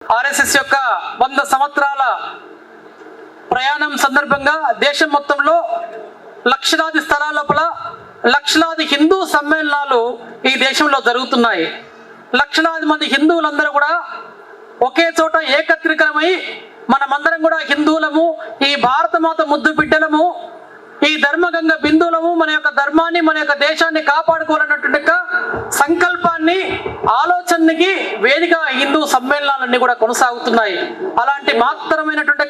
RSS యొక్క 100 సంవత్సరాల ప్రయాణం సందర్భంగా దేశం మొత్తంలో లక్షలాది స్థలాల లోపల లక్షలాది హిందూ సమ్మేళనాలు ఈ దేశంలో జరుగుతున్నాయి. లక్షలాది మంది హిందువులందరూ కూడా ఒకే చోట ఏకత్రికమై మనమందరం కూడా హిందువులము, ఈ భారతమాత ముద్దు బిడ్డలము, ఈ ధర్మగంగ బిందువులము, మన యొక్క ధర్మాన్ని మన యొక్క దేశాన్ని కాపాడుకోవాలన్నటువంటి సంకల్పాన్ని, ఆలోచనకి వేదిక హిందూ సమ్మేళనాలన్నీ కూడా కొనసాగుతున్నాయి. అలాంటి మహత్తరమైనటువంటి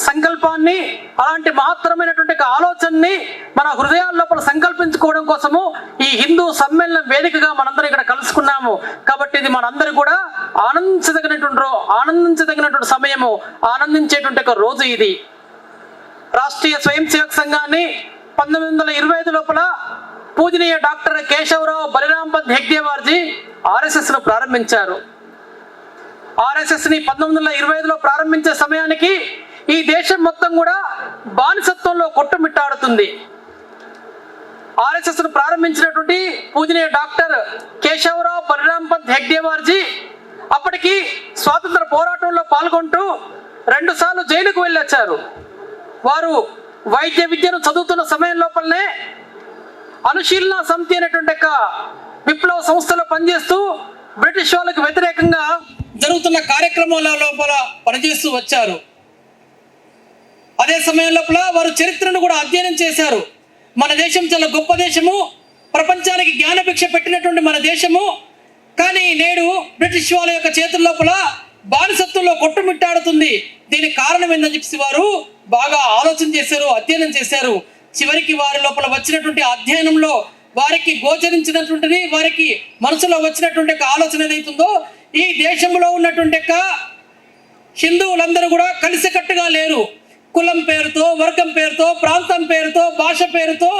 సంకల్పాన్ని, అలాంటి మహత్తరమైనటువంటి ఆలోచనని మన హృదయాల లోపల సంకల్పించుకోవడం కోసము ఈ హిందూ సమ్మేళనం వేదికగా మనందరం ఇక్కడ కలుసుకున్నాము. కాబట్టి ఇది మనందరూ కూడా ఆనందించదగినటువంటి సమయము, ఆనందించేటువంటి ఒక రోజు ఇది. రాష్ట్రీయ స్వయం సేవక్ సంఘాన్ని 1925 లోపల పూజనీయ డాక్టర్ కేశవరావు బలిరామ్ పంత్ హెగ్డేవార్జీ ఆర్ఎస్ఎస్ ను ప్రారంభించారు. ఆర్ఎస్ఎస్ ని 1925లో ప్రారంభించే సమయానికి ఈ దేశం మొత్తం కూడా బానిసత్వంలో కొట్టుమిట్టాడుతుంది. ఆర్ఎస్ఎస్ ను ప్రారంభించినటువంటి పూజనీయ డాక్టర్ కేశవరావు బలిరామ్ పంత్ హెగ్డేవార్జీ అప్పటికి స్వాతంత్ర పోరాటంలో పాల్గొంటూ 2 సార్లు జైలుకు వెళ్ళొచ్చారు. వారు వైద్య విద్యను చదువుతున్న సమయం లోపలనే అనుశీలన సమితి అనేటువంటి విప్లవ సంస్థలో పనిచేస్తూ బ్రిటిష్ వాళ్ళకు వ్యతిరేకంగా జరుగుతున్న కార్యక్రమాల లోపల పనిచేస్తూ వచ్చారు. అదే సమయం లోపల వారు చరిత్రను కూడా అధ్యయనం చేశారు. మన దేశం చాలా గొప్ప దేశము, ప్రపంచానికి జ్ఞానభిక్ష పెట్టినటువంటి మన దేశము, కానీ నేడు బ్రిటిష్ వాళ్ళ యొక్క చేతుల లోపల బానిసత్వంలో కొట్టుమిట్టాడుతుంది. దీనికి కారణం ఏందని చెప్పి వారు బాగా ఆలోచన చేశారు, అధ్యయనం చేశారు. చివరికి వారి లోపల వచ్చినటువంటి అధ్యయనంలో వారికి గోచరించినటువంటిది, వారికి మనసులో వచ్చినటువంటి ఆలోచన ఏదైతుందో, ఈ దేశంలో ఉన్నటువంటి హిందువులందరూ కూడా కలిసికట్టుగా లేరు. కులం పేరుతో, వర్గం పేరుతో, ప్రాంతం పేరుతో, భాష పేరుతో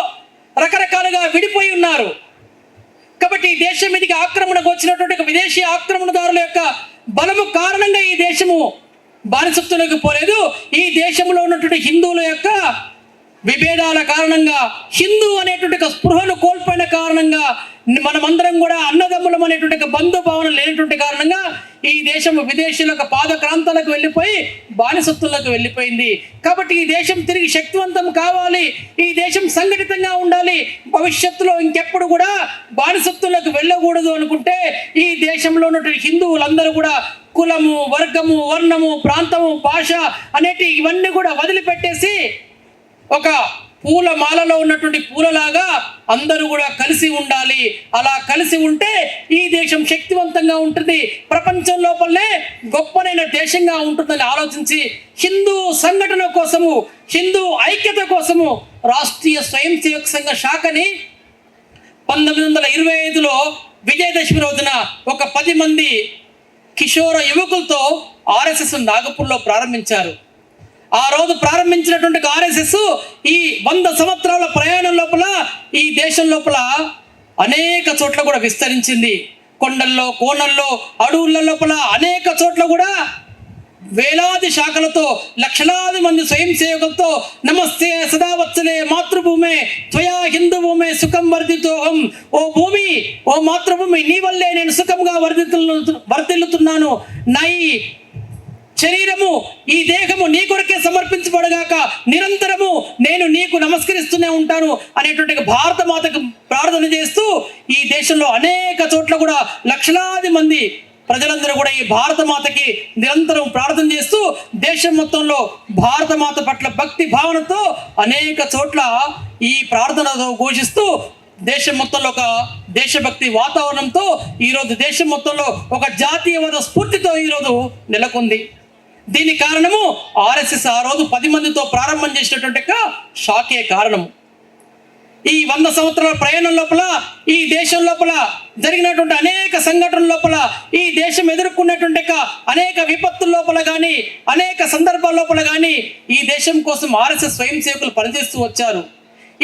రకరకాలుగా విడిపోయి ఉన్నారు. కాబట్టి ఈ దేశం మీదకి ఆక్రమణకు వచ్చినటువంటి విదేశీ ఆక్రమణదారుల యొక్క బలము కారణంగా ఈ దేశము బానిసత్వంలోకి పోలేదు. ఈ దేశంలో ఉన్నటువంటి హిందువుల యొక్క విభేదాల కారణంగా, హిందూ అనేటువంటి స్పృహను కోల్పోయిన కారణంగా, మనమందరం కూడా అన్నదమ్ములం అనేటువంటి బంధు భావన లేనటువంటి కారణంగా ఈ దేశం విదేశీయులకు పాదక్రాంతాలకు వెళ్ళిపోయి బానిసత్వంలోకి వెళ్ళిపోయింది. కాబట్టి ఈ దేశం తిరిగి శక్తివంతం కావాలి, ఈ దేశం సంఘటితంగా ఉండాలి, భవిష్యత్తులో ఇంకెప్పుడు కూడా బానిసత్వంలోకి వెళ్ళకూడదు అనుకుంటే ఈ దేశంలో ఉన్నటువంటి హిందువులందరూ కూడా కులము, వర్గము, వర్ణము, ప్రాంతము, భాష అనేటి ఇవన్నీ కూడా వదిలిపెట్టేసి ఒక పూల మాలలో ఉన్నటువంటి పూలలాగా అందరూ కూడా కలిసి ఉండాలి. అలా కలిసి ఉంటే ఈ దేశం శక్తివంతంగా ఉంటుంది, ప్రపంచం లోపలనే గొప్పనైన దేశంగా ఉంటుందని ఆలోచించి హిందూ సంఘటన కోసము, హిందూ ఐక్యత కోసము రాష్ట్రీయ స్వయం సేవక్ సంఘ శాఖని 1925లో విజయదశమి రోజున ఒక 10 మంది కిషోర యువకులతో ఆర్ఎస్ఎస్ నాగపూర్లో ప్రారంభించారు. ఆ రోజు ప్రారంభించినటువంటి ఆర్ఎస్ఎస్ ఈ 100 సంవత్సరాల ప్రయాణం లోపల ఈ దేశం లోపల అనేక చోట్ల కూడా విస్తరించింది. కొండల్లో, కోనల్లో, అడవుల లోపల అనేక చోట్ల కూడా వేలాది శాఖలతో, లక్షలాది మంది స్వయం సేవకులతో నమస్తే సదావత్సలే మాతృభూమే త్వయా హిందూ భూమే సుఖం వర్ధితోహం. ఓ భూమి, ఓ మాతృభూమి, నీ వల్లే నేను సుఖంగా వర్ధిల్లుతున్నాను. నా ఈ శరీరము, ఈ దేహము నీ కొరకే సమర్పించబడగాక, నిరంతరము నేను నీకు నమస్కరిస్తూనే ఉంటాను అనేటువంటి భారత మాతకు ప్రార్థన చేస్తూ ఈ దేశంలో అనేక చోట్ల కూడా లక్షలాది మంది ప్రజలందరూ కూడా ఈ భారత మాతకి నిరంతరం ప్రార్థన చేస్తూ దేశం మొత్తంలో భారత మాత పట్ల భక్తి భావనతో అనేక చోట్ల ఈ ప్రార్థనతో ఘోషిస్తూ దేశం మొత్తంలో ఒక దేశభక్తి వాతావరణంతో ఈరోజు దేశం మొత్తంలో ఒక జాతీయవాద స్ఫూర్తితో ఈరోజు నెలకొంది. దీనికి కారణము ఆర్ఎస్ఎస్ ఆ రోజు 10 మందితో ప్రారంభం చేసినటువంటి షాకే కారణము. ఈ 100 సంవత్సరాల ప్రయాణం లోపల ఈ దేశం లోపల జరిగినటువంటి అనేక సంఘటనల లోపల ఈ దేశం ఎదుర్కొన్నటువంటి అనేక విపత్తుల లోపల కానీ, అనేక సందర్భాల లోపల కానీ ఈ దేశం కోసం ఆర్ఎస్ఎస్ స్వయం సేవకులు పనిచేస్తూ వచ్చారు.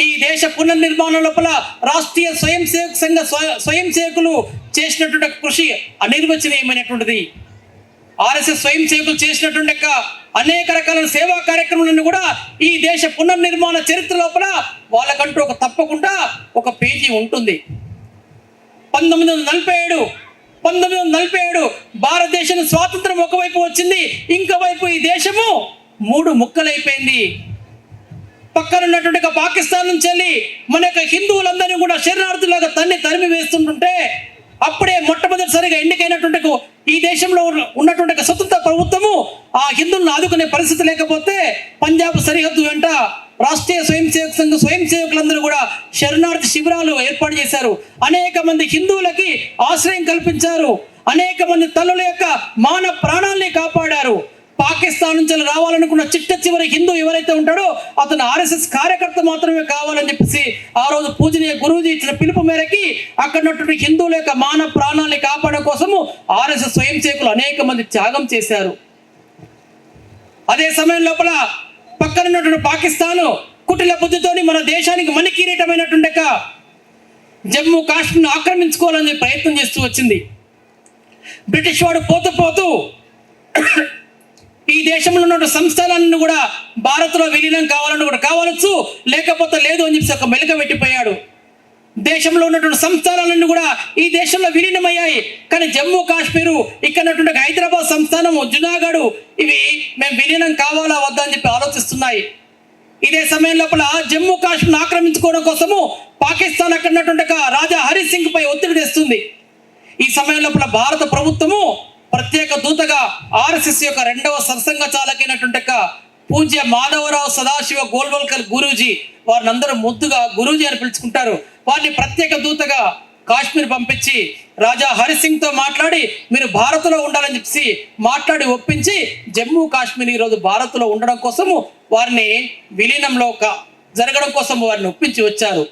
ఈ దేశ పునర్నిర్మాణం లోపల రాష్ట్రీయ స్వయం సేవక్ సంఘ స్వయం సేవకులు చేసినటువంటి కృషి అనిర్వచనీయమైనటువంటిది. ఆర్ఎస్ఎస్ స్వయం సేవకులు చేసినటువంటి అనేక రకాల సేవా కార్యక్రమాలను కూడా ఈ దేశ పునర్నిర్మాణ చరిత్ర లోపల వాళ్ళకంటూ తప్పకుండా ఒక పేజీ ఉంటుంది. 1947 1947 భారతదేశం స్వాతంత్రం ఒకవైపు వచ్చింది, ఇంకోవైపు ఈ దేశము 3 ముక్కలైపోయింది. పక్కన ఉన్నటువంటి పాకిస్తాన్ నుంచి వెళ్ళి మన యొక్క హిందువులందరినీ కూడా శరణార్థులాగా తరిమి వేస్తుంటుంటే, అప్పుడే మొట్టమొదటిసారిగా ఎన్నికైనటువంటి ఈ దేశంలో ఉన్నటువంటి స్వతంత్ర ప్రభుత్వము ఆ హిందువులను ఆదుకునే పరిస్థితి లేకపోతే పంజాబ్ సరిహద్దు వెంట రాష్ట్రీయ స్వయం సేవకులందరూ కూడా శరణార్థి శిబిరాలు ఏర్పాటు చేశారు. అనేక మంది హిందువులకి ఆశ్రయం కల్పించారు. అనేక మంది తల్లుల యొక్క మాన ప్రాణాలని కాపాడారు. పాకిస్తాన్ నుంచి రావాలనుకున్న చివరి హిందూ ఎవరైతే ఉంటాడో అతను ఆర్ఎస్ఎస్ కార్యకర్త మాత్రమే కావాలని చెప్పేసి ఆ రోజు పూజనీయ గురూజీ ఇచ్చిన పిలుపు మేరకి అక్కడ ఉన్నటువంటి హిందువుల యొక్క మాన ప్రాణాలని కాపాడడం కోసము ఆర్ఎస్ఎస్ స్వయం సేవకులు అనేక మంది త్యాగం చేశారు. అదే సమయం లోపల పక్కన ఉన్నటువంటి పాకిస్తాను కుటిల బుద్ధితోని మన దేశానికి మణికిరీటమైనటువంటి జమ్మూ కాశ్మీర్ను ఆక్రమించుకోవాలని ప్రయత్నం చేస్తూ వచ్చింది. బ్రిటిష్ వాడు పోతూ ఈ దేశంలో ఉన్న సంస్థలన్నీ కూడా భారత్లో విలీనం కావాలని కూడా కావచ్చు, లేకపోతే లేదు అని చెప్పి ఒక మెలుక పెట్టిపోయాడు. దేశంలో ఉన్నటువంటి సంస్థానాలన్నీ కూడా ఈ దేశంలో విలీనమయ్యాయి. కానీ జమ్మూ కాశ్మీరు, ఇక్కడ ఉన్నటువంటి హైదరాబాద్ సంస్థానము, జునాగఢ్, ఇవి మేము విలీనం కావాలా వద్దా అని చెప్పి ఆలోచిస్తున్నాయి. ఇదే సమయం లోపల జమ్మూ కాశ్మీర్ ఆక్రమించుకోవడం కోసము పాకిస్తాన్ అక్కడ ఉన్నటువంటి రాజా హరి సింగ్ పై ఒత్తిడి తెస్తుంది. ఈ సమయం లోపల భారత ప్రభుత్వము ప్రత్యేక దూతగా ఆర్ఎస్ఎస్ యొక్క 2వ సరసంఘ చాలకైనటువంటి పూజ్య మాధవరావు సదాశివ గోల్వల్కర్ గురూజీ, వారిని అందరూ ముద్దుగా గురూజీ అని పిలుచుకుంటారు. వారిని ప్రత్యేక దూతగా కాశ్మీర్ పంపించి రాజా హరిసింగ్తో మాట్లాడి మీరు భారత్లో ఉండాలని చెప్పి మాట్లాడి ఒప్పించి జమ్మూ కాశ్మీర్ ఈరోజు భారత్లో ఉండడం కోసము వారిని విలీనంలో జరగడం కోసం వారిని ఒప్పించి వచ్చారు.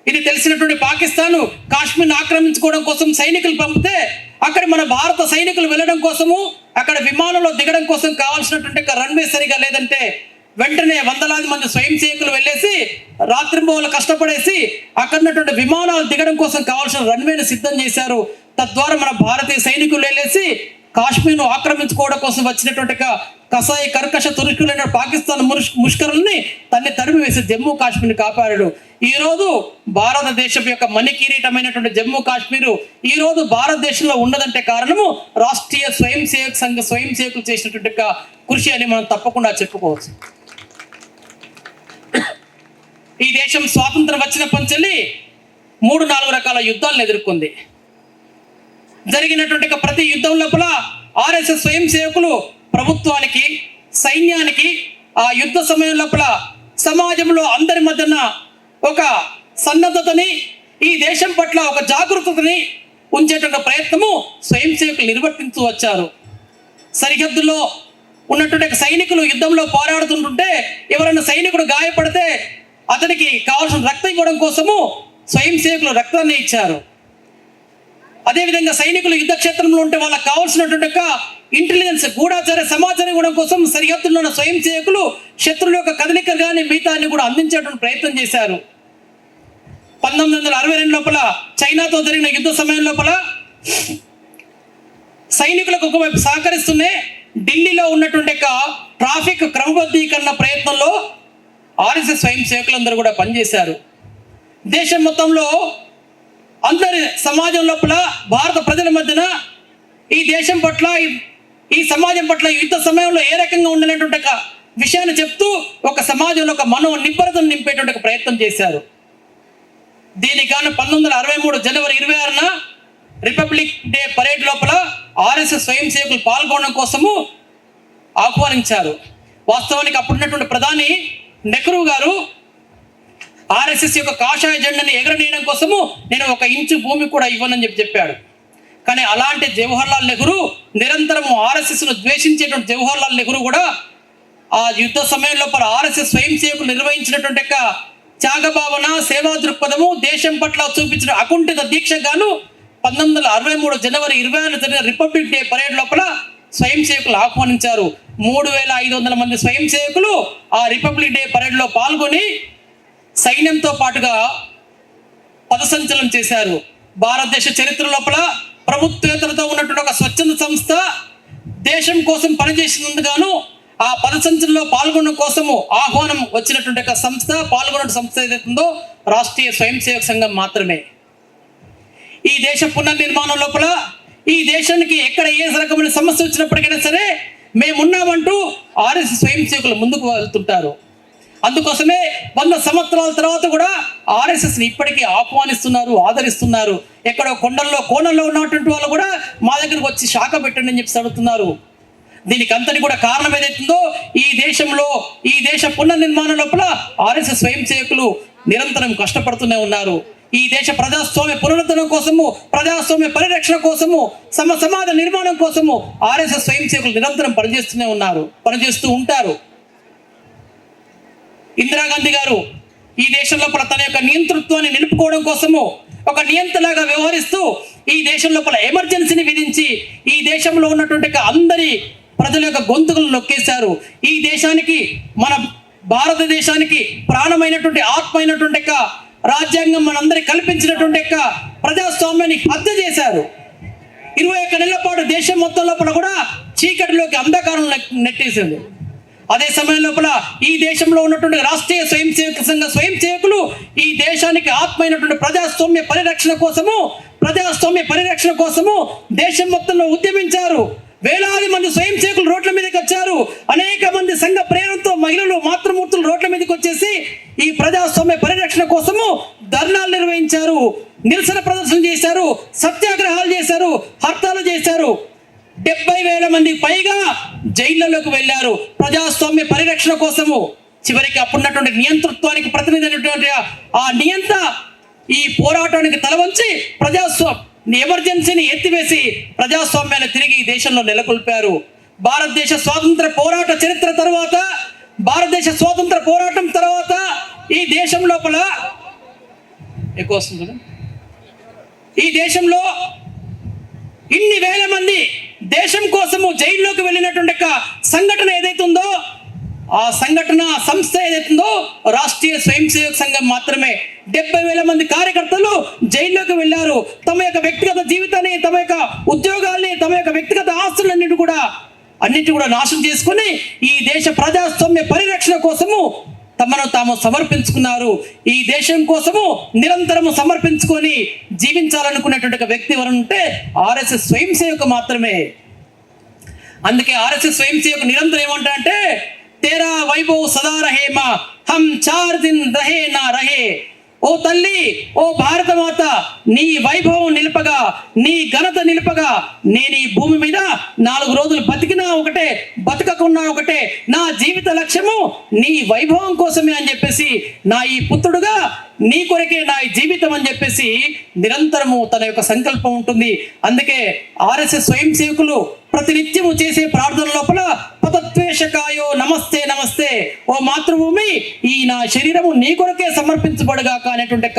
ఇది తెలిసినటువంటి పాకిస్తాన్ కాశ్మీర్ని ఆక్రమించుకోవడం కోసం సైనికులు పంపితే అక్కడ మన భారత సైనికులు వెళ్ళడం కోసము అక్కడ విమానంలో దిగడం కోసం కావాల్సినటువంటి రన్వే సరిగా లేదంటే వెంటనే వందలాది మంది స్వయం సేవకులు వెళ్ళేసి రాత్రింబవళ్ళు కష్టపడేసి అక్కడ ఉన్నటువంటి విమానాలు దిగడం కోసం కావాల్సిన రన్వేను సిద్ధం చేశారు. తద్వారా మన భారతీయ సైనికులు వెళ్ళేసి కాశ్మీర్ను ఆక్రమించుకోవడం కోసం వచ్చినటువంటి కసాయి కర్కశ తురుకులైన పాకిస్తాన్ ముష్కరుల్ని తరిమి వేసి జమ్మూ కాశ్మీర్ని కాపాడాడు. ఈరోజు భారతదేశం యొక్క మణికిరీటమైనటువంటి జమ్మూ కాశ్మీరు ఈరోజు భారతదేశంలో ఉన్నదంటే కారణము రాష్ట్రీయ స్వయం సేవకులు చేసినటువంటి కృషి అని మనం తప్పకుండా చెప్పుకోవచ్చు. ఈ దేశం స్వాతంత్రం వచ్చిన పంచెల్లి 3-4 రకాల యుద్ధాలను ఎదుర్కొంది. జరిగినటువంటి ప్రతి యుద్ధం లోపల ఆర్ఎస్ఎస్ స్వయం సేవకులు ప్రభుత్వానికి, సైన్యానికి ఆ యుద్ధ సమయం లోపల సమాజంలో అందరి మధ్యన ఒక సన్నద్ధతని, ఈ దేశం పట్ల ఒక జాగృతని ఉంచేటువంటి ప్రయత్నము స్వయం సేవకులు నిర్వర్తించు వచ్చారు. సరిహద్దులో ఉన్నటువంటి సైనికులు యుద్ధంలో పోరాడుతుంటుంటే ఎవరైనా సైనికుడు గాయపడితే అతనికి కావాల్సిన రక్తం ఇవ్వడం కోసము స్వయం సేవకులు రక్తాన్ని ఇచ్చారు. అదేవిధంగా సైనికులు యుద్ధ క్షేత్రంలో ఉంటే వాళ్ళకి కావాల్సినటువంటి ఇంటెలిజెన్స్ గూఢాచార సమాచారం ఇవ్వడం కోసం సరిహద్దులో ఉన్న స్వయం సేవకులు శత్రువుల యొక్క కదలికలు కానీ మిగతాన్ని కూడా అందించేటువంటి ప్రయత్నం చేశారు. 1962 లోపల చైనాతో జరిగిన యుద్ధ సమయం లోపల సైనికులకు ఒకవైపు సహకరిస్తూనే ఢిల్లీలో ఉన్నటువంటి ట్రాఫిక్ క్రమబద్ధీకరణ ప్రయత్నంలో ఆర్ఎస్ఎస్ స్వయం సేవకులందరూ కూడా పనిచేశారు. దేశం మొత్తంలో అందరి సమాజం లోపల భారత ప్రజల మధ్యన ఈ దేశం పట్ల, ఈ సమాజం పట్ల యుద్ధ సమయంలో ఏ రకంగా ఉండేటువంటి విషయాన్ని చెప్తూ ఒక సమాజంలో ఒక నిబ్బరతను నింపేటువంటి ప్రయత్నం చేశారు. దీనికి గాను 1963 జనవరి 26న రిపబ్లిక్ డే పరేడ్ లోపల ఆర్ఎస్ఎస్ స్వయం సేవకులు పాల్గొనడం కోసము ఆహ్వానించారు. వాస్తవానికి అప్పుడున్నటువంటి ప్రధాని నెహ్రూ గారు ఆర్ఎస్ఎస్ యొక్క కాషాయ జెండాని ఎగరనీయడం కోసము నేను 1 ఇంచు భూమి కూడా ఇవ్వనని చెప్పాడు. కానీ అలాంటి జవహర్లాల్ నెహ్రూ నిరంతరము ఆర్ఎస్ఎస్ను ద్వేషించేటువంటి జవహర్లాల్ నెహ్రూ కూడా ఆ యుద్ధ సమయం లోపల ఆర్ఎస్ఎస్ స్వయం సేవకులు నిర్వహించినటువంటి త్యాగభావన, సేవా దృక్పథము, దేశం పట్ల చూపించిన అకుంఠిత దీక్ష గాను 1963 జనవరి 26న జరిగిన రిపబ్లిక్ డే పరేడ్ లోపల స్వయం సేవకులు ఆహ్వానించారు. 3500 మంది స్వయం సేవకులు ఆ రిపబ్లిక్ డే పరేడ్లో పాల్గొని సైన్యంతో పాటుగా పదసంచలనం చేశారు. భారతదేశ చరిత్ర లోపల ప్రభుత్వేతరతో ఉన్నటువంటి ఒక స్వచ్ఛంద సంస్థ దేశం కోసం పనిచేసినందుకు గాను ఆ పదసంచలనంలో పాల్గొనడం కోసము ఆహ్వానం వచ్చినటువంటి సంస్థ, పాల్గొన్న సంస్థ ఏదైతుందో రాష్ట్రీయ స్వయం సేవక సంఘం మాత్రమే. ఈ దేశ పునర్నిర్మాణం లోపల ఈ దేశానికి ఎక్కడ ఏ రకమైన సమస్య వచ్చినప్పటికైనా సరే మేమున్నామంటూ ఆర్ఎస్ఎస్ స్వయం సేవకులు ముందుకు వెళ్తుంటారు. అందుకోసమే 100 సంవత్సరాల తర్వాత కూడా ఆర్ఎస్ఎస్ని ఇప్పటికీ ఆహ్వానిస్తున్నారు, ఆదరిస్తున్నారు. ఎక్కడో కోణంలో ఉన్నటువంటి వాళ్ళు కూడా మా దగ్గరకు వచ్చి శాఖ పెట్టండి అని చెప్పి అడుగుతున్నారు. దీనికి అంతటి కూడా కారణం ఏదైతుందో ఈ దేశ పునర్నిర్మాణం లోపల ఆర్ఎస్ఎస్ స్వయం సేవకులు నిరంతరం కష్టపడుతూనే ఉన్నారు. ఈ దేశ ప్రజాస్వామ్య పునరుద్ధరణ కోసము, ప్రజాస్వామ్య పరిరక్షణ కోసము, సమాజ నిర్మాణం కోసము ఆర్ఎస్ఎస్ స్వయం సేవకులు నిరంతరం పనిచేస్తూ ఉంటారు. ఇందిరాగాంధీ గారు ఈ దేశం లోపల తన యొక్క నియంతృత్వాన్ని నిలుపుకోవడం కోసము ఒక నియంతలాగా వ్యవహరిస్తూ ఈ దేశం లోపల ఎమర్జెన్సీని విధించి ఈ దేశంలో ఉన్నటువంటి అందరి ప్రజల యొక్క గొంతుకులను నొక్కేశారు. ఈ దేశానికి, మన భారతదేశానికి ప్రాణమైనటువంటి ఆత్మ అయినటువంటి రాజ్యాంగం మనందరికి కల్పించినటువంటి ప్రజాస్వామ్యాన్ని హత్య చేశారు. 21 నెలల పాటు దేశం మొత్తం లోపల కూడా చీకటిలోకి అంధకారం నెట్టేసింది. అదే సమయం లోపల ఈ దేశంలో ఉన్నటువంటి రాష్ట్రీయ స్వయం సేవకులు ఈ దేశానికి ఆత్మ అయినటువంటి ప్రజాస్వామ్య పరిరక్షణ కోసము దేశం మొత్తంలో ఉద్యమించారు. వేలాది మంది స్వయం సేవకులు రోడ్ల మీదకి వచ్చారు. అనేక మంది సంఘ ప్రేరణతో మహిళలు, మాతృమూర్తులు రోడ్ల మీదకి వచ్చేసి ఈ ప్రజాస్వామ్య పరిరక్షణ కోసము ధర్నాలు నిర్వహించారు, నిరసన ప్రదర్శన చేశారు, సత్యాగ్రహాలు చేశారు, హర్తాలు చేశారు. 70,000 మందికి పైగా జైళ్లలోకి వెళ్ళారు ప్రజాస్వామ్య పరిరక్షణ కోసము. చివరికి అప్పుడున్నటువంటి నియంతృత్వానికి ప్రతినిధి అయినటువంటి ఆ నియంత ఈ పోరాటానికి తలవంచి ఎమర్జెన్సీని ఎత్తివేసి ప్రజాస్వామ్యాన్ని తిరిగి ఈ దేశంలో నెలకొల్పారు. భారతదేశ స్వాతంత్ర పోరాటం తర్వాత ఈ దేశం లోపల ఎక్కువ వస్తుంది. ఈ దేశంలో ఇన్ని వేల మంది దేశం కోసము జైల్లోకి వెళ్ళినటువంటి సంఘటన ఏదైతుందో, ఆ సంస్థ ఏదైతుందో రాష్ట్రీయ స్వయం సేవక సంఘం మాత్రమే. 70,000 మంది కార్యకర్తలు జైల్లోకి వెళ్ళారు. తమ యొక్క వ్యక్తిగత జీవితాన్ని, తమ యొక్క ఉద్యోగాల్ని, తమ యొక్క వ్యక్తిగత ఆస్తులన్నిటి కూడా నాశనం చేసుకుని ఈ దేశ ప్రజాస్వామ్య పరిరక్షణ కోసము తమను తాము సమర్పించుకున్నారు. ఈ దేశం కోసము నిరంతరము సమర్పించుకొని జీవించాలనుకునేటువంటి వ్యక్తి ఎవరంటే ఆర్ఎస్ఎస్ స్వయం సేవకు మాత్రమే. అందుకే ఆర్ఎస్ఎస్ స్వయం సేవకు నిరంతరం ఏమంటా అంటే, తేరా వైభవ్ సదా రహే మా, హమ్ 4 దిన్ రహే నా రహే. ఓ తల్లి, ఓ భారతమాత, నీ వైభవం నిలపగా, నీ ఘనత నిలపగా నేను ఈ భూమి మీద 4 రోజులు బతికినా ఒకటే, బతకకున్నా ఒకటే. నా జీవిత లక్ష్యము నీ వైభవం కోసమే అని చెప్పేసి, నా ఈ పుత్రుడుగా నీ కొరకే నా జీవితం అని చెప్పేసి నిరంతరము తన యొక్క సంకల్పం ఉంటుంది. అందుకే ఆర్ఎస్ఎస్ స్వయం సేవకులు ప్రతినిత్యము చేసే ప్రార్థన లోపల పతద్వేషకాయో నమస్తే నమస్తే, ఓ మాతృభూమి, ఈ నా శరీరము నీ కొరకే సమర్పించబడగాక అనేటువంటి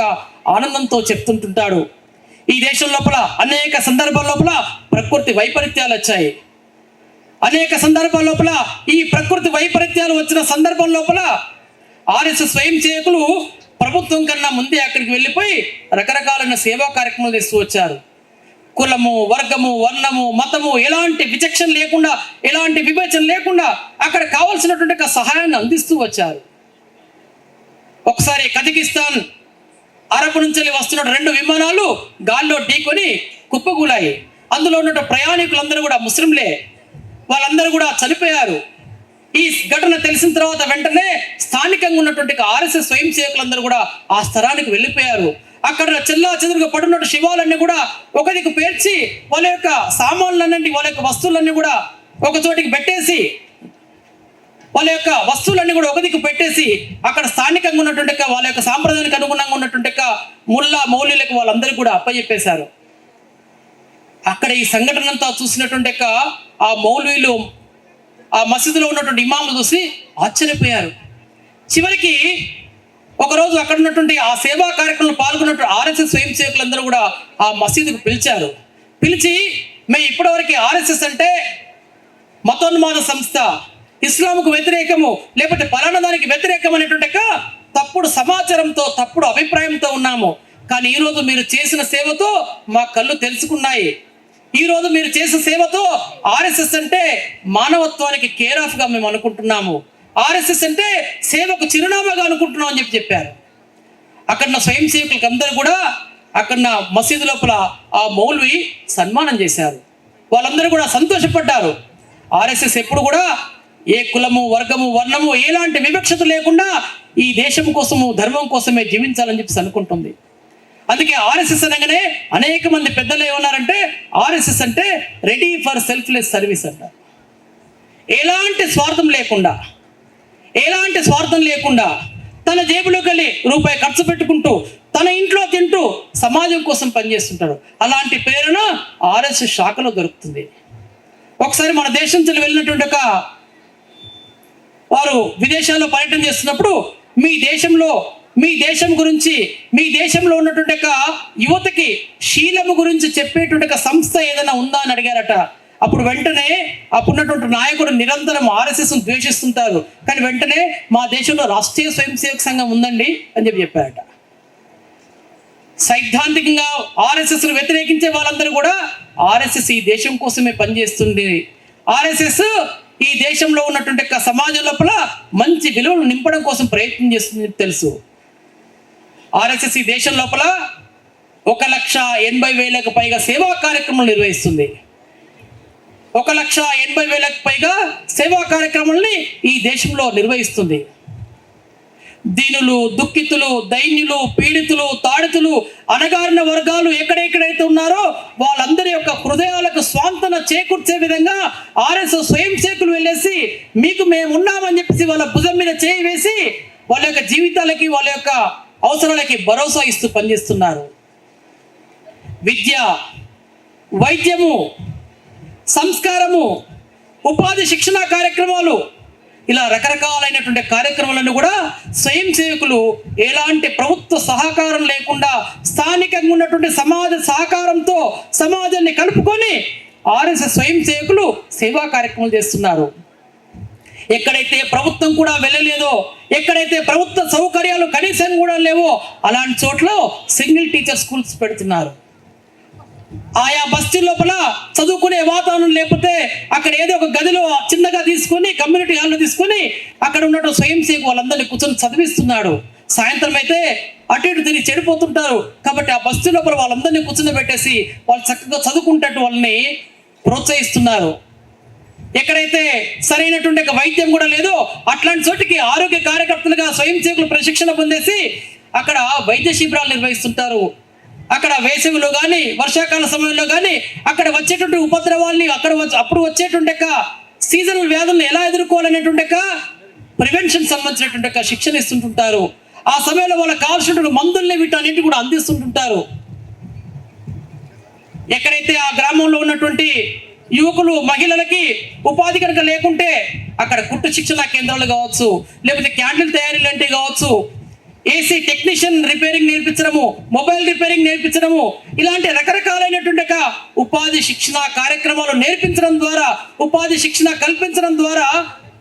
ఆనందంతో చెప్తుంటుంటాడు. ఈ దేశం లోపల అనేక సందర్భాల లోపల ప్రకృతి వైపరీత్యాలు వచ్చాయి. అనేక సందర్భాల లోపల ఈ ప్రకృతి వైపరీత్యాలు వచ్చిన సందర్భం లోపల ఆర్ఎస్ఎస్ స్వయం సేవకులు ప్రభుత్వం కన్నా ముందే అక్కడికి వెళ్ళిపోయి రకరకాలైన సేవా కార్యక్రమాలు చేస్తూ వచ్చారు. కులము, వర్గము, వర్ణము, మతము ఎలాంటి విచక్షణ లేకుండా, ఎలాంటి విభజన లేకుండా అక్కడ కావాల్సినటువంటి సహాయాన్ని అందిస్తూ వచ్చారు. ఒకసారి కజకిస్తాన్ అరబ్ నుంచి వస్తున్న 2 విమానాలు గాల్లో ఢీకొని కుప్పకూలాయి. అందులో ఉన్న ప్రయాణికులందరూ కూడా ముస్లింలే. వాళ్ళందరూ కూడా చనిపోయారు. ఈ ఘటన తెలిసిన తర్వాత వెంటనే స్థానికంగా ఉన్నటువంటి ఆర్ఎస్ఎస్ స్వయం సేవకులందరూ కూడా ఆ స్థలానికి వెళ్ళిపోయారు. అక్కడ చెల్లా చెదురుగా పడున్న శివాలన్నీ కూడా ఒక దిక్కు పేర్చి వాళ్ళ యొక్క సామాన్లన్నీ, వాళ్ళ యొక్క వస్తువులన్నీ కూడా ఒక చోటికి పెట్టేసి, ఒక దిక్కు పెట్టేసి అక్కడ స్థానికంగా ఉన్నటువంటి వాళ్ళ యొక్క సాంప్రదాయానికి అనుగుణంగా ఉన్నటువంటి మౌల్యులకు వాళ్ళందరికీ కూడా అప్పచెప్పేశారు. అక్కడ ఈ సంఘటన అంతా చూసినటువంటి ఆ మౌల్యులు, ఆ మసీదులో ఉన్నటువంటి ఇమాములు చూసి ఆశ్చర్యపోయారు. చివరికి ఒకరోజు అక్కడ ఉన్నటువంటి ఆ సేవా కార్యక్రమంలో పాల్గొన్నటువంటి ఆర్ఎస్ఎస్ స్వయం సేవకులందరూ కూడా ఆ మసీదుకు పిలిచి మేము ఇప్పటివరకు ఆర్ఎస్ఎస్ అంటే మతోన్మాద సంస్థ, ఇస్లాంకు వ్యతిరేకము, లేకపోతే పలానా దానికి వ్యతిరేకం అనేటువంటి తప్పుడు సమాచారంతో, తప్పుడు అభిప్రాయంతో ఉన్నాము. కానీ ఈరోజు మీరు చేసిన సేవతో మా కళ్ళు తెలుసుకున్నాయి. ఈరోజు మీరు చేసిన సేవతో ఆర్ఎస్ఎస్ అంటే మానవత్వానికి కేర్ ఆఫ్గా మేము అనుకుంటున్నాము. ఆర్ఎస్ఎస్ అంటే సేవకు చిరునామాగా అనుకుంటున్నాం అని చెప్పారు. అక్కడ ఉన్న స్వయం సేవకులకు అందరూ కూడా అక్కడ మసీదు లోపల ఆ మౌల్వి సన్మానం చేశారు. వాళ్ళందరూ కూడా సంతోషపడ్డారు. ఆర్ఎస్ఎస్ ఎప్పుడు కూడా ఏ కులము, వర్గము, వర్ణము ఎలాంటి వివక్షత లేకుండా ఈ దేశం కోసము, ధర్మం కోసమే జీవించాలని చెప్పేసి అనుకుంటుంది. అందుకే ఆర్ఎస్ఎస్ అనగానే అనేక మంది పెద్దలు ఏమన్నారంటే ఆర్ఎస్ఎస్ అంటే రెడీ ఫర్ సెల్ఫ్లెస్ సర్వీస్ అంటారు. ఎలాంటి స్వార్థం లేకుండా తన జేబులోకి వెళ్ళి రూపాయి ఖర్చు పెట్టుకుంటూ తన ఇంట్లో తింటూ సమాజం కోసం పనిచేస్తుంటారు. అలాంటి ప్రేరణ ఆర్ఎస్ఎస్ శాఖలో దొరుకుతుంది. ఒకసారి మన దేశం నుంచి వెళ్ళినటువంటి వారు విదేశాల్లో పర్యటన చేస్తున్నప్పుడు మీ దేశం గురించి, మీ దేశంలో ఉన్నటువంటి యువతకి శీలము గురించి చెప్పేటువంటి సంస్థ ఏదైనా ఉందా అని అడిగారట. అప్పుడు వెంటనే అప్పుడున్నటువంటి నాయకుడు నిరంతరం ఆర్ఎస్ఎస్ను ద్వేషిస్తుంటారు, కానీ వెంటనే మా దేశంలో రాష్ట్రీయ స్వయం సేవక సంఘం ఉందండి అని చెప్పారట. సైద్ధాంతికంగా ఆర్ఎస్ఎస్ను వ్యతిరేకించే వాళ్ళందరూ కూడా ఆర్ఎస్ఎస్ ఈ దేశం కోసమే పనిచేస్తుంది, ఆర్ఎస్ఎస్ ఈ దేశంలో ఉన్నటువంటి సమాజం లోపల మంచి విలువలు నింపడం కోసం ప్రయత్నం చేస్తుంది తెలుసు. ఆర్ఎస్ఎస్ ఈ దేశం లోపల 1,80,000కు పైగా సేవా కార్యక్రమాలు నిర్వహిస్తుంది. 1,80,000కు పైగా సేవా కార్యక్రమాలని ఈ దేశంలో నిర్వహిస్తుంది. దీనులు, దుఃఖితులు, దైన్యులు, పీడితులు, తాడితులు, అణగారిన వర్గాలు ఎక్కడెక్కడైతే ఉన్నారో వాళ్ళందరి యొక్క హృదయాలకు స్వాంతన చేకూర్చే విధంగా ఆర్ఎస్ఎస్ స్వయం సేవకులు వెళ్ళేసి మీకు మేము ఉన్నామని చెప్పేసి వాళ్ళ భుజం మీద చేయి వేసి వాళ్ళ యొక్క జీవితాలకి, వాళ్ళ యొక్క అవసరాలకి భరోసా ఇస్తూ పనిచేస్తున్నారు. విద్య, వైద్యము, సంస్కారము, ఉపాధి శిక్షణ కార్యక్రమాలు, ఇలా రకరకాలైనటువంటి కార్యక్రమాలను కూడా స్వయం సేవకులు ఎలాంటి ప్రభుత్వ సహకారం లేకుండా స్థానికంగా ఉన్నటువంటి సమాజ సహకారంతో సమాజాన్ని కలుపుకొని ఆర్ఎస్ఎస్ స్వయం సేవకులు సేవా కార్యక్రమాలు చేస్తున్నారు. ఎక్కడైతే ప్రభుత్వం కూడా వెళ్ళలేదో, ఎక్కడైతే ప్రభుత్వ సౌకర్యాలు కనీసం కూడా లేవో అలాంటి చోట్ల సింగిల్ టీచర్ స్కూల్స్ పెడుతున్నారు. ఆయా బస్తీ లోపల చదువుకునే వాతావరణం లేకపోతే అక్కడ ఏదో ఒక గదిలో చిన్నగా తీసుకొని, కమ్యూనిటీ హాల్లో తీసుకొని అక్కడ ఉన్నట్టు స్వయం సేవకు వాళ్ళందరినీ కూర్చొని చదివిస్తున్నాడు. సాయంత్రం అయితే అటు ఇటు తిరిగి చెడిపోతుంటారు కాబట్టి ఆ బస్తీ లోపల వాళ్ళందరినీ కూర్చొని పెట్టేసి వాళ్ళు చక్కగా చదువుకుంటట్టు వాళ్ళని ప్రోత్సహిస్తున్నారు. ఎక్కడైతే సరైనటువంటి వైద్యం కూడా లేదో అట్లాంటి చోటికి ఆరోగ్య కార్యకర్తలుగా స్వయం సేవకులు ప్రశిక్షణ పొందేసి అక్కడ వైద్య శిబిరాలు నిర్వహిస్తుంటారు. అక్కడ వేసవిలో కానీ, వర్షాకాల సమయంలో కానీ అక్కడ వచ్చేటువంటి ఉపద్రవాల్ని, అప్పుడు వచ్చేటువంటి సీజనల్ వ్యాధులను ఎలా ఎదుర్కోవాలనేటువంటి ప్రివెన్షన్ సంబంధించినటువంటి శిక్షణ ఇస్తుంటుంటారు. ఆ సమయంలో వాళ్ళకి కావాల్సినటువంటి మందుల్ని వీటన్నింటి కూడా అందిస్తుంటుంటారు. ఎక్కడైతే ఆ గ్రామంలో ఉన్నటువంటి యువకులు, మహిళలకి ఉపాధి కనుక లేకుంటే అక్కడ కుట్టు శిక్షణ కేంద్రాలు కావచ్చు, లేకపోతే క్యాండిల్ తయారీ లాంటివి కావచ్చు, ఏసీ టెక్నీషియన్ రిపేరింగ్ నేర్పించడము, మొబైల్ రిపేరింగ్ నేర్పించడము, ఇలాంటి రకరకాలైనటువంటి ఉపాధి శిక్షణ కార్యక్రమాలు నేర్పించడం ద్వారా, ఉపాధి శిక్షణ కల్పించడం ద్వారా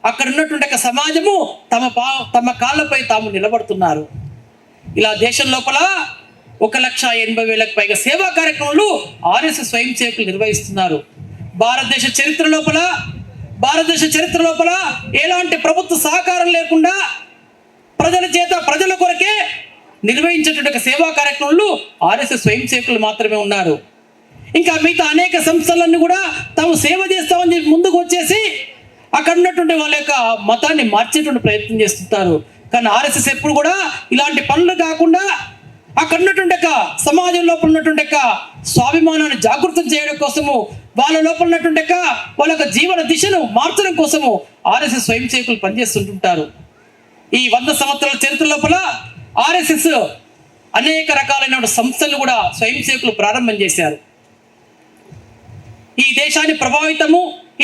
అక్కడ ఉన్నటువంటి సమాజము తమ కాళ్ళపై తాము నిలబడుతున్నారు. ఇలా దేశం లోపల 1,80,000కు పైగా సేవా కార్యక్రమాలు ఆర్ఎస్ఎస్ స్వయం సేవకులు నిర్వహిస్తున్నారు. భారతదేశ చరిత్ర లోపల ఎలాంటి ప్రభుత్వ సహకారం లేకుండా ప్రజల కొరకే నిర్వహించేటువంటి సేవా కార్యక్రమాలు ఆర్ఎస్ఎస్ స్వయం సేవకులు మాత్రమే ఉన్నారు. ఇంకా మిగతా అనేక సంస్థలన్నీ కూడా తాము సేవ చేస్తామని చెప్పి ముందుకు వచ్చేసి అక్కడ ఉన్నటువంటి వాళ్ళ యొక్క మతాన్ని మార్చేటువంటి ప్రయత్నం చేస్తుంటారు. కానీ ఆర్ఎస్ఎస్ ఎప్పుడు కూడా ఇలాంటి పనులు కాకుండా అక్కడ ఉన్నటువంటి సమాజం లోపల ఉన్నటువంటి స్వాభిమానాన్ని జాగృతం చేయడం కోసము, వాళ్ళ లోపల ఉన్నటువంటి వాళ్ళ యొక్క జీవన దిశను మార్చడం కోసము ఆర్ఎస్ఎస్ స్వయం సేవకులు పనిచేస్తుంటుంటారు. ఈ 100 సంవత్సరాల చరిత్ర లోపల ఆర్ఎస్ఎస్ అనేక రకాలైన సంస్థలు కూడా స్వయం సేవకులు ప్రారంభం చేశారు. ఈ దేశాన్ని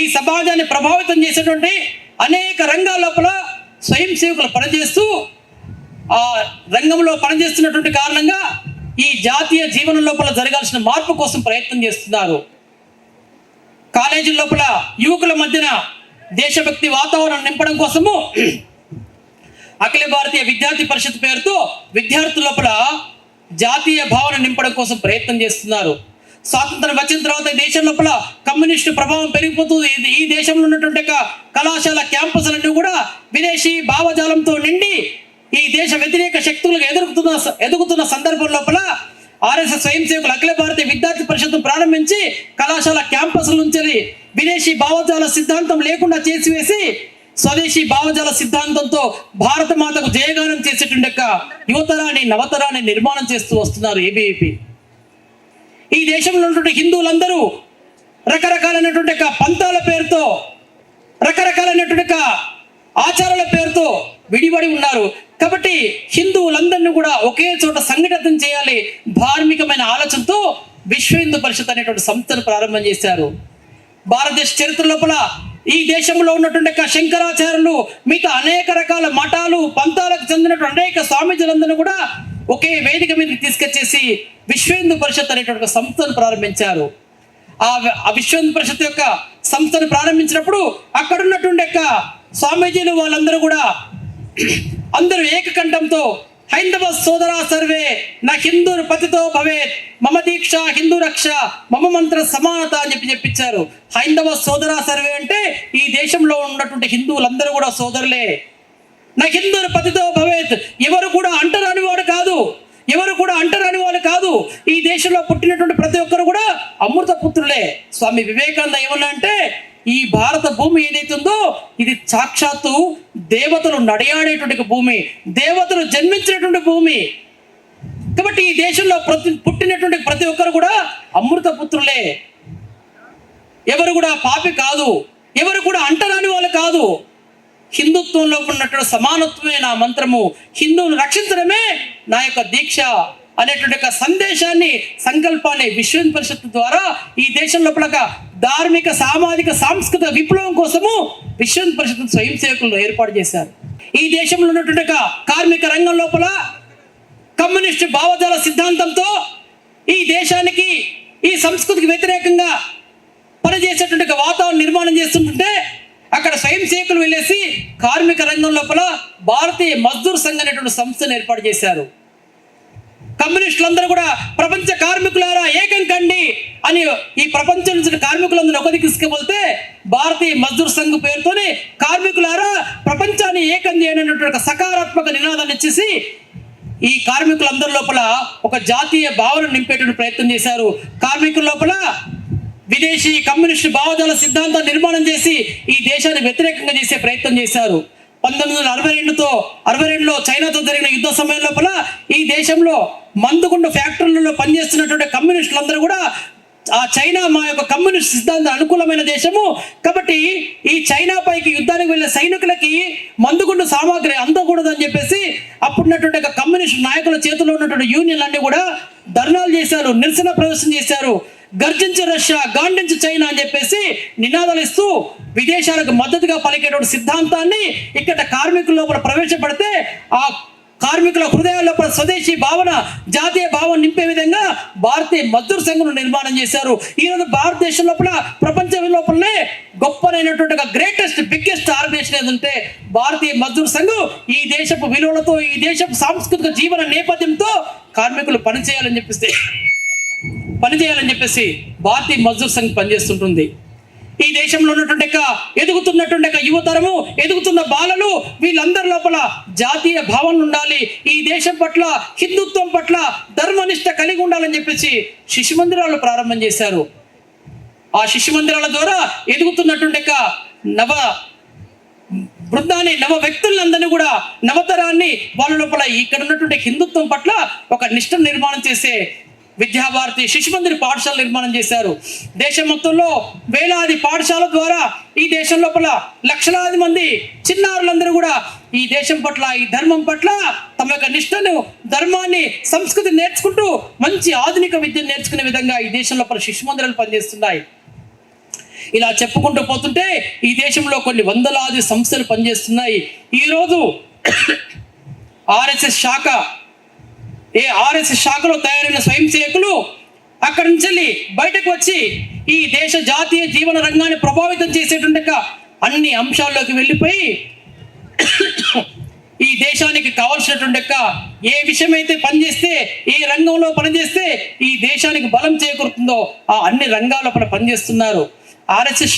ఈ సమాజాన్ని ప్రభావితం చేసేటువంటి అనేక రంగాల లోపల స్వయం సేవకులు పనిచేస్తూ ఆ రంగంలో పనిచేస్తున్నటువంటి కారణంగా ఈ జాతీయ జీవనం లోపల జరగాల్సిన మార్పు కోసం ప్రయత్నం చేస్తున్నారు. కాలేజీల లోపల యువకుల మధ్యన దేశభక్తి వాతావరణం నింపడం కోసము అఖిల భారతీయ విద్యార్థి పరిషత్ పేరుతో విద్యార్థుల లోపల జాతీయ భావన నింపడం కోసం ప్రయత్నం చేస్తున్నారు. స్వాతంత్రం వచ్చిన తర్వాత దేశం లోపల కమ్యూనిస్టు ప్రభావం పెరిగిపోతుంది. ఈ దేశంలో ఉన్నటువంటి కళాశాల క్యాంపస్లన్నీ కూడా విదేశీ భావజాలంతో నిండి ఈ దేశ వ్యతిరేక శక్తులకు ఎదుగుతున్న సందర్భం లోపల ఆర్ఎస్ఎస్ స్వయం సేవకులు అఖిల భారతీయ విద్యార్థి పరిషత్ను ప్రారంభించి కళాశాల క్యాంపస్ల నుంచి విదేశీ భావజాల సిద్ధాంతం లేకుండా చేసివేసి స్వదేశీ భావజాల సిద్ధాంతంతో భారత మాతకు జయగానం చేసేటువంటి యువతరాన్ని నవతరాన్ని నిర్మాణం చేస్తూ వస్తున్నారు ఏబీవీపీ. ఈ దేశంలో ఉన్నటువంటి హిందువులందరూ రకరకాలైనటువంటి పంతాల పేరుతో, రకరకాలైనటువంటి ఆచారాల పేరుతో విడిపడి ఉన్నారు. కాబట్టి హిందువులందరినీ కూడా ఒకే చోట సంఘటితం చేయాలి ధార్మికమైన ఆలోచనతో విశ్వ హిందూ పరిషత్ అనేటువంటి సంస్థను ప్రారంభం చేశారు. భారతదేశ చరిత్ర లోపల ఈ దేశంలో ఉన్నటువంటి శంకరాచార్యులు మిగతా అనేక రకాల మఠాలు పంతాలకు చెందినటువంటి అనేక స్వామీజీలందరూ కూడా ఒకే వేదిక మీదకి తీసుకొచ్చేసి విశ్వ హిందూ పరిషత్ అనేటువంటి సంస్థను ప్రారంభించారు. ఆ విశ్వ హిందూ పరిషత్ యొక్క సంస్థను ప్రారంభించినప్పుడు అక్కడ ఉన్నటువంటి స్వామీజీలు వాళ్ళందరూ కూడా అందరూ ఏకకంఠంతో హైందవ సోదరా సర్వే నా హిందూ పతితో భవేత్ మమ దీక్ష హిందూ రక్ష మమ మంత్ర సమానత అని చెప్పించారు. హైందవ సోదరా సర్వే అంటే ఈ దేశంలో ఉన్నటువంటి హిందువులందరూ కూడా సోదరులే. నా హిందూ పతితో భవేత్, ఎవరు కూడా అంటరాని వాడు కాదు, ఎవరు కూడా అంటరాని వాళ్ళు కాదు. ఈ దేశంలో పుట్టినటువంటి ప్రతి ఒక్కరు కూడా అమృత పుత్రులే. స్వామి వివేకానంద ఏమన్నా అంటే ఈ భారత భూమి ఏదైతుందో ఇది సాక్షాత్తు దేవతలు నడయాడేటువంటి భూమి, దేవతలు జన్మించినటువంటి భూమి. కాబట్టి ఈ దేశంలో పుట్టినటువంటి ప్రతి ఒక్కరు కూడా అమృత పుత్రులే. ఎవరు కూడా పాపి కాదు, ఎవరు కూడా అంటరాని వాళ్ళు కాదు. హిందుత్వంలో ఉన్నటువంటి సమానత్వమే నా మంత్రము, హిందువును రక్షించడమే నా యొక్క దీక్ష అనేటువంటి సందేశాన్ని, సంకల్పాన్ని విశ్వ హిందూ పరిషత్ ద్వారా ఈ దేశం లోపల ధార్మిక సామాజిక సాంస్కృతిక విప్లవం కోసము విశ్వ హిందూ పరిషత్ స్వయం సేవకులను ఏర్పాటు చేశారు. ఈ దేశంలో ఉన్నటువంటి కార్మిక రంగం లోపల కమ్యూనిస్టు భావజాల సిద్ధాంతంతో ఈ దేశానికి ఈ సంస్కృతికి వ్యతిరేకంగా పనిచేసేటువంటి వాతావరణం నిర్మాణం చేస్తుంటే అక్కడ స్వయం సేవకులు వెళ్ళేసి కార్మిక రంగం లోపల భారతీయ మజ్దూర్ సంఘ్ అనేటువంటి సంస్థను ఏర్పాటు చేశారు. కమ్యూనిస్టులందరూ కూడా ప్రపంచ కార్మికులారా ఏకం కండి అని ఈ ప్రపంచం నుంచి కార్మికులందరూ ఒకరికి తీసుకువెళ్తే భారతీయ మజ్దూర్ సంఘ్ పేరుతోనే కార్మికులారా ప్రపంచాన్ని ఏకం చేయనటువంటి సకారాత్మక నినాదాన్ని ఇచ్చేసి ఈ కార్మికులందరి లోపల ఒక జాతీయ భావన నింపేటువంటి ప్రయత్నం చేశారు. కార్మికుల లోపల విదేశీ కమ్యూనిస్టు భావజాల సిద్ధాంతం నిర్మాణం చేసి ఈ దేశాన్ని వ్యతిరేకంగా చేసే ప్రయత్నం చేశారు. 1962లో చైనాతో జరిగిన యుద్ధ సమయం లోపల ఈ దేశంలో మందుగుండు ఫ్యాక్టరీలలో పనిచేస్తున్నటువంటి కమ్యూనిస్టులందరూ కూడా ఆ చైనా మా యొక్క కమ్యూనిస్ట్ సిద్ధాంతం అనుకూలమైన దేశము కాబట్టి ఈ చైనా పైకి యుద్ధానికి వెళ్ళే సైనికులకి మందుగుండు సామాగ్రి అందకూడదు అని చెప్పేసి అప్పుడున్నటువంటి కమ్యూనిస్ట్ నాయకుల చేతిలో ఉన్నటువంటి యూనియన్లన్నీ కూడా ధర్నాలు చేశారు, నిరసన ప్రదర్శన చేశారు. గర్జించి రష్యా, గాండించి చైనా అని చెప్పేసి నినాదాలు ఇస్తూ విదేశాలకు మద్దతుగా పలికేటువంటి సిద్ధాంతాన్ని ఇక్కడ కార్మికుల లోపల ప్రవేశపెడితే ఆ కార్మికుల హృదయాల లోపల స్వదేశీ భావన, జాతీయ భావన నింపే విధంగా భారతీయ మజ్దూర్ సంఘ్ను నిర్మాణం చేశారు. ఈరోజు భారతదేశం లోపల ప్రపంచం లోపలనే గొప్పనైనటువంటి గ్రేటెస్ట్ బిగ్గెస్ట్ ఆర్గనైజేషన్ ఏదంటే భారతీయ మజ్దూర్ సంఘ్. ఈ దేశపు విలువలతో, ఈ దేశపు సాంస్కృతిక జీవన నేపథ్యంతో కార్మికులు పనిచేయాలని చెప్పేసి భారతీయ మజ్దూర్ సంఘ్ పనిచేస్తుంటుంది. ఈ దేశంలో ఉన్నటువంటి ఎదుగుతున్నటువంటి యువతరము, ఎదుగుతున్న బాలలు వీళ్ళందరి లోపల జాతీయ భావనలు ఉండాలి, ఈ దేశం పట్ల హిందుత్వం పట్ల ధర్మనిష్ట కలిగి ఉండాలని చెప్పేసి శిశు మందిరాలు ప్రారంభం చేశారు. ఆ శిశు మందిరాల ద్వారా ఎదుగుతున్నటువంటి నవ బృందాన్ని, నవ వ్యక్తులందరినీ కూడా నవతరాన్ని వాళ్ళ లోపల ఇక్కడ ఉన్నటువంటి హిందుత్వం పట్ల ఒక నిష్ఠ నిర్మాణం చేసే విద్యాభారతి శిశు మందిర పాఠశాల నిర్మాణం చేశారు. దేశం మొత్తంలో వేలాది పాఠశాల ద్వారా ఈ దేశం లోపల లక్షలాది మంది చిన్నారులందరూ కూడా ఈ దేశం పట్ల, ఈ ధర్మం పట్ల తమ యొక్క నిష్ఠను, ధర్మాన్ని, సంస్కృతి నేర్చుకుంటూ మంచి ఆధునిక విద్యను నేర్చుకునే విధంగా ఈ దేశం లోపల శిశు మందిరాలు పనిచేస్తున్నాయి. ఇలా చెప్పుకుంటూ పోతుంటే ఈ దేశంలో కొన్ని వందలాది సంస్థలు పనిచేస్తున్నాయి. ఈరోజు ఆర్ఎస్ఎస్ శాఖలో తయారైన స్వయం సేవకులు అక్కడి నుంచి బయటకు వచ్చి ఈ దేశ జాతీయ జీవన రంగాన్ని ప్రభావితం చేసేటువంటి అన్ని అంశాల్లోకి వెళ్ళిపోయి ఈ దేశానికి కావాల్సినటువంటి ఏ విషయం అయితే పనిచేస్తే, ఏ రంగంలో పనిచేస్తే ఈ దేశానికి బలం చేకూరుతుందో ఆ అన్ని రంగాల పనిచేస్తున్నారు. ఆర్ఎస్ఎస్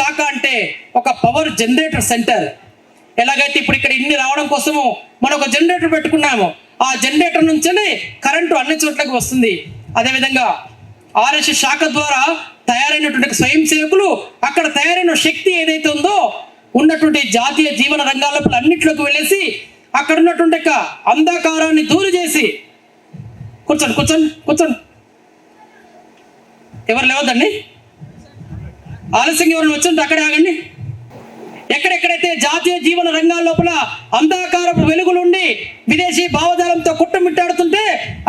శాఖ అంటే ఒక పవర్ జనరేటర్ సెంటర్. ఎలాగైతే ఇప్పుడు ఇక్కడ ఇన్ని రావడం కోసము మనం ఒక జనరేటర్ పెట్టుకున్నాము, ఆ జనరేటర్ నుంచి కరెంటు అన్ని చోట్లకి వస్తుంది. అదేవిధంగా ఆర్ఎస్ఎస్ శాఖ ద్వారా తయారైనటువంటి స్వయం సేవకులు అక్కడ తయారైన శక్తి ఏదైతే ఉందో ఉన్నటువంటి జాతీయ జీవన రంగాల అన్నింటిలోకి వెళ్ళేసి అక్కడ ఉన్నటువంటి అంధకారాన్ని దూరం చేసి కూర్చోండి కూర్చోండి కూర్చోండి, ఎవరు లేవద్దండి, ఆలస్యంగా ఎవరైనా వచ్చింటే అక్కడే ఆగండి. ఎక్కడెక్కడైతే జాతీయ జీవన రంగాల లోపల అంధకారపు వెలుగులుండి విదేశీ భావజాలంతో కుట్టమిట్టాడుతుంటే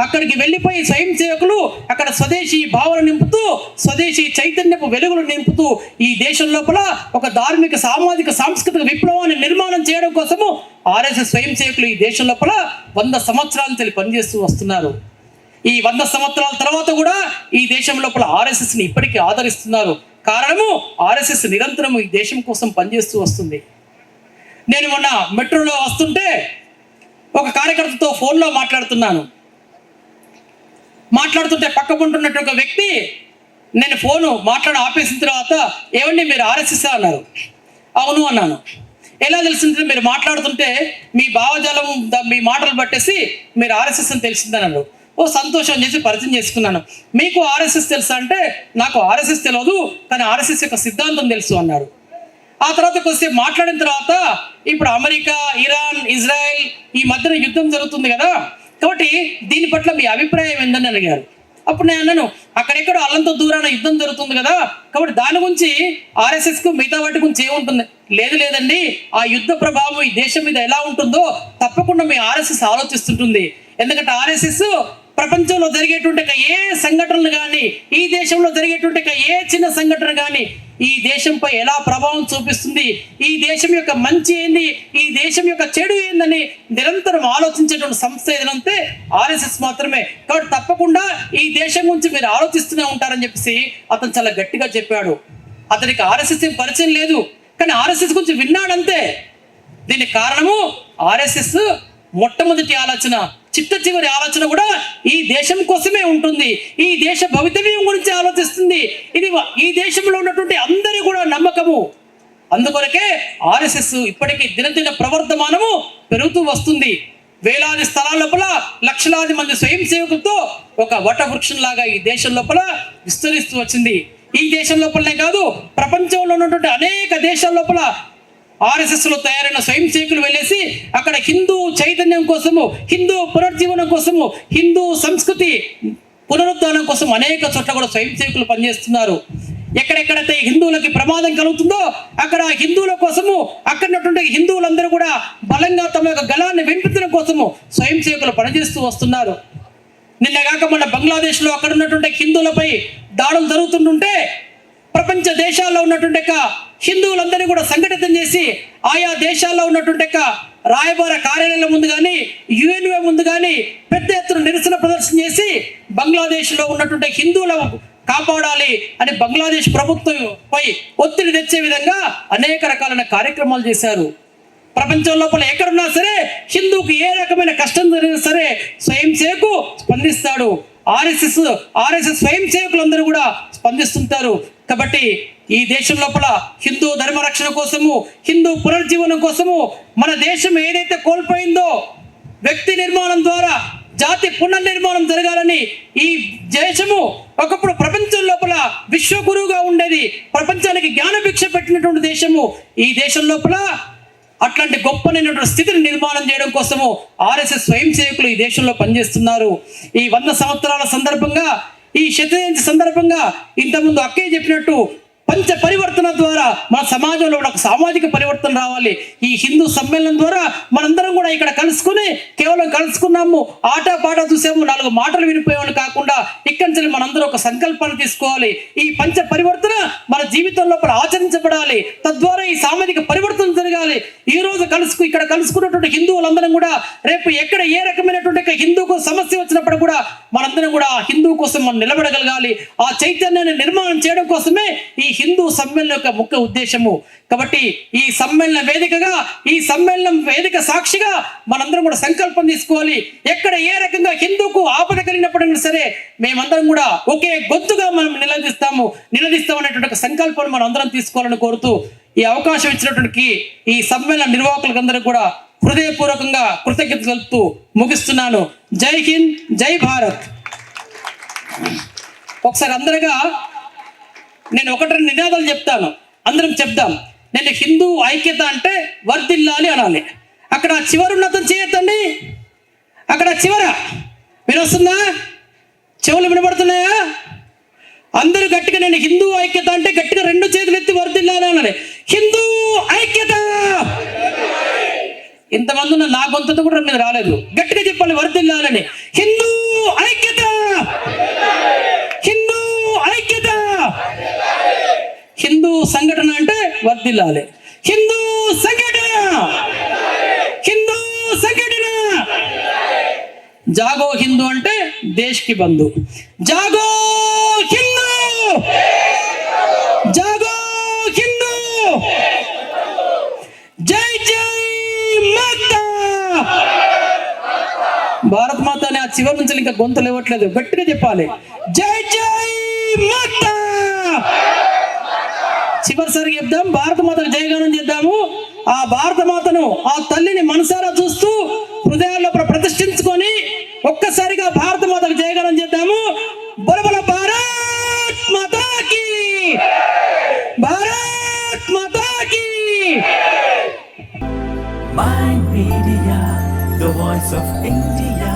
అక్కడికి వెళ్ళిపోయి స్వయం సేవకులు అక్కడ స్వదేశీ భావన నింపుతూ స్వదేశీ చైతన్యపు వెలుగులు నింపుతూ ఈ దేశం లోపల ఒక ధార్మిక సామాజిక సాంస్కృతిక విప్లవాన్ని నిర్మాణం చేయడం కోసము ఆర్ఎస్ఎస్ స్వయం సేవకులు ఈ దేశం లోపల 100 సంవత్సరాలు పనిచేస్తూ వస్తున్నారు. ఈ 100 సంవత్సరాల తర్వాత కూడా ఈ దేశం లోపల ఆర్ఎస్ఎస్ని ఇప్పటికీ ఆదరిస్తున్నారు. కారణము ఆర్ఎస్ఎస్ నిరంతరం ఈ దేశం కోసం పనిచేస్తూ వస్తుంది. నేను మొన్న మెట్రోలో వస్తుంటే ఒక కార్యకర్తతో ఫోన్లో మాట్లాడుతుంటే పక్కకుంటున్నట్టు ఒక వ్యక్తి నేను ఫోను ఆపేసిన తర్వాత ఏమండి మీరు ఆర్ఎస్ఎస్ అన్నారు. అవును అన్నాను. ఎలా తెలిసిందంటే మీరు మాట్లాడుతుంటే మీ భావజాలం మీ మాటలు పట్టేసి మీరు ఆర్ఎస్ఎస్ అని తెలిసిందన్నారు. ఓ సంతోషం చేసి పరిచయం చేసుకున్నాను. మీకు ఆర్ఎస్ఎస్ తెలుసా అంటే నాకు ఆర్ఎస్ఎస్ తెలియదు, కానీ ఆర్ఎస్ఎస్ యొక్క సిద్ధాంతం తెలుసు అన్నారు. ఆ తర్వాత కొద్దిసేపు మాట్లాడిన తర్వాత ఇప్పుడు అమెరికా, ఇరాన్, ఇజ్రాయెల్ ఈ మధ్యన యుద్ధం జరుగుతుంది కదా, కాబట్టి దీని పట్ల మీ అభిప్రాయం ఏందని అడిగారు. అప్పుడు నేను అన్నాను, అక్కడెక్కడో అల్లంతో దూరాన యుద్ధం జరుగుతుంది కదా, కాబట్టి దాని గురించి ఆర్ఎస్ఎస్కు మిగతా వాటి గురించి ఏముంటుంది? లేదండి, ఆ యుద్ధ ప్రభావం ఈ దేశం మీద ఎలా ఉంటుందో తప్పకుండా మీ ఆర్ఎస్ఎస్ ఆలోచిస్తుంటుంది. ఎందుకంటే ఆర్ఎస్ఎస్ ప్రపంచంలో జరిగేటువంటి ఏ సంఘటనలు కానీ ఈ దేశంలో జరిగేటువంటి ఏ చిన్న సంఘటన కానీ ఈ దేశంపై ఎలా ప్రభావం చూపిస్తుంది, ఈ దేశం యొక్క మంచి ఏంది, ఈ దేశం యొక్క చెడు ఏందని నిరంతరం ఆలోచించేటువంటి సంస్థ ఏదంటే ఆర్ఎస్ఎస్ మాత్రమే. కాబట్టి తప్పకుండా ఈ దేశం గురించి మీరు ఆలోచిస్తూనే ఉంటారని చెప్పేసి అతను చాలా గట్టిగా చెప్పాడు. అతనికి ఆర్ఎస్ఎస్ ఏం పరిచయం లేదు, కానీ ఆర్ఎస్ఎస్ గురించి విన్నాడంతే. దీనికి కారణము ఆర్ఎస్ఎస్ మొట్టమొదటి ఆలోచన, చిట్ట చివరి ఆలోచన కూడా ఈ దేశం కోసమే ఉంటుంది. ఈ దేశ భవితవ్యం గురించి ఆలోచిస్తుంది. ఇది ఈ దేశంలో ఉన్నటువంటి అందరి కూడా నమ్మకము. అందుకొరకే ఆర్ఎస్ఎస్ ఇప్పటికీ దినదిన ప్రవర్ధమానము పెరుగుతూ వస్తుంది. వేలాది స్థలాల లోపల లక్షలాది మంది స్వయం సేవకులతో ఒక వటవృక్షంలాగా ఈ దేశం లోపల విస్తరిస్తూ వచ్చింది. ఈ దేశం లోపలనే కాదు, ప్రపంచంలో ఉన్నటువంటి అనేక దేశాల లోపల ఆర్ఎస్ఎస్లో తయారైన స్వయం సేవకులు వెళ్ళేసి అక్కడ హిందూ చైతన్యం కోసము, హిందూ పునర్జీవనం కోసము, హిందూ సంస్కృతి పునరుద్ధానం కోసం అనేక చోట్ల కూడా స్వయం సేవకులు పనిచేస్తున్నారు. ఎక్కడెక్కడైతే హిందువులకి ప్రమాదం కలుగుతుందో అక్కడ హిందువుల కోసము, అక్కడ ఉన్నటువంటి హిందువులందరూ కూడా బలంగా తమ యొక్క గళాన్ని వినిపించడం కోసము స్వయం సేవకులు పనిచేస్తూ వస్తున్నారు. నిన్నగాక మన బంగ్లాదేశ్లో అక్కడ ఉన్నటువంటి హిందువులపై దాడులు జరుగుతుంటుంటే ప్రపంచ దేశాల్లో ఉన్నటువంటి హిందువులందరినీ కూడా సంఘటితం చేసి ఆయా దేశాల్లో ఉన్నటువంటి రాయబార కార్యాలయాల ముందు కానీ యుఎన్ఓ ముందు కానీ పెద్ద ఎత్తున నిరసన ప్రదర్శన చేసి బంగ్లాదేశ్లో ఉన్నటువంటి హిందువుల కాపాడాలి అని బంగ్లాదేశ్ ప్రభుత్వంపై ఒత్తిడి తెచ్చే విధంగా అనేక రకాలైన కార్యక్రమాలు చేశారు. ప్రపంచం లోపల ఎక్కడున్నా సరే హిందూకి ఏ రకమైన కష్టం జరిగినా సరే స్వయం సేవకు స్పందిస్తాడు. ఆర్ఎస్ఎస్ స్వయం సేవకులందరూ కూడా స్పందిస్తుంటారు. కాబట్టి ఈ దేశం లోపల హిందూ ధర్మ రక్షణ కోసము, హిందూ పునర్జీవనం కోసము మన దేశం ఏదైతే కోల్పోయిందో వ్యక్తి నిర్మాణం ద్వారా జాతి పునర్నిర్మాణం జరగాలని ఈ దేశము ఒకప్పుడు ప్రపంచం లోపల విశ్వగురువుగా ఉండేది, ప్రపంచానికి జ్ఞానభిక్ష పెట్టినటువంటి దేశము. ఈ దేశం లోపల అట్లాంటి గొప్పనైనటువంటి స్థితిని నిర్మాణం చేయడం కోసము ఆర్ఎస్ఎస్ స్వయం సేవకులు ఈ దేశంలో పనిచేస్తున్నారు. ఈ 100 సంవత్సరాల సందర్భంగా, ఈ శతజయంతి సందర్భంగా ఇంతకుముందు అక్కయ్య చెప్పినట్టు పంచ పరివర్తన ద్వారా మన సమాజంలో ఒక సామాజిక పరివర్తన రావాలి. ఈ హిందూ సమ్మేళనం ద్వారా మనందరం కూడా ఇక్కడ కలుసుకుని కేవలం కలుసుకున్నాము, ఆట పాట చూసాము, 4 మాటలు వినిపోయామని కాకుండా ఇక్కడి నుంచి మనందరూ ఒక సంకల్పాన్ని తీసుకోవాలి. ఈ పంచ పరివర్తన మన జీవితంలో ఆచరించబడాలి. తద్వారా ఈ సామాజిక పరివర్తన జరగాలి. ఈ రోజు ఇక్కడ కలుసుకున్నటువంటి హిందువులందరం కూడా రేపు ఎక్కడ ఏ రకమైనటువంటి హిందూకు సమస్య వచ్చినప్పుడు కూడా మనందరం కూడా హిందూ కోసం మనం నిలబడగలగాలి. ఆ చైతన్యాన్ని నిర్మాణం చేయడం కోసమే ఈ హిందూ సమ్మేళనం యొక్క ముఖ్య ఉద్దేశము. కాబట్టి ఈ సమ్మేళన వేదికగా, ఈ సమ్మేళనం వేదిక సాక్షిగా మనందరం కూడా సంకల్పం తీసుకోవాలి. ఎక్కడ ఏ రకంగా హిందూకు ఆపద కలిగినప్పుడైనా సరే మేమందరం కూడా ఒకే గొంతుగా మనం నిలదీస్తామనేటువంటి సంకల్పాన్ని మనం అందరం తీసుకోవాలని కోరుతూ ఈ అవకాశం ఇచ్చినటువంటి ఈ సమ్మేళన నిర్వాహకులందరూ కూడా హృదయపూర్వకంగా కృతజ్ఞత తెలుపుతూ ముగిస్తున్నాను. జై హింద్, జై భారత్. ఒకసారి అందరుగా నేను ఒకటి రెండు నినాదాలు చెప్తాను, అందరం చెప్దాం. నేను హిందూ ఐక్యత అంటే వర్ధిల్లాలి అనాలి. అక్కడ చివరి ఉన్నతం చేయొద్దండి, అక్కడ చివర వినొస్తుందా? చెవులు వినబడుతున్నాయా? అందరూ గట్టిగా నేను హిందూ ఐక్యత అంటే గట్టిగా రెండు చేతులు ఎత్తి వర్ధిల్లాలి అనాలి. హిందూ ఐక్యత. ఇంతమంది ఉన్న నా గొంతుతో కూడా మీద రాలేదు, గట్టిగా చెప్పాలి వర్ధిల్లాలని. హిందూ ఐక్యత, హిందూ ఐక్యత. హిందూ సంఘటన అంటే వర్ధిల్లాలి. హిందూ సంఘటన, హిందూ సంఘటన. జాగో హిందూ అంటే దేశ్ కి బంధు. జాగో హిందూ, జాగో హిందూ. జై జై మాతా. భారత్ మాత అని ఆ చివరి నుంచి ఇంకా గొంతులు ఇవ్వట్లేదు, గట్టిగా చెప్పాలి. జై జై మాతా. చివరిసారి చెప్దాం, భారత మాతకు జయగానం చేద్దాము. ఆ భారత మాతను, ఆ తల్లిని మనసారా చూస్తూ హృదయాల్లో ప్రతిష్ఠించుకొని ఒక్కసారిగా భారత మాతకు జయగానం చేద్దాము. బలబల భారత్ మాతాకి, భారత్ మాతాకి. Mind Media, the voice of India.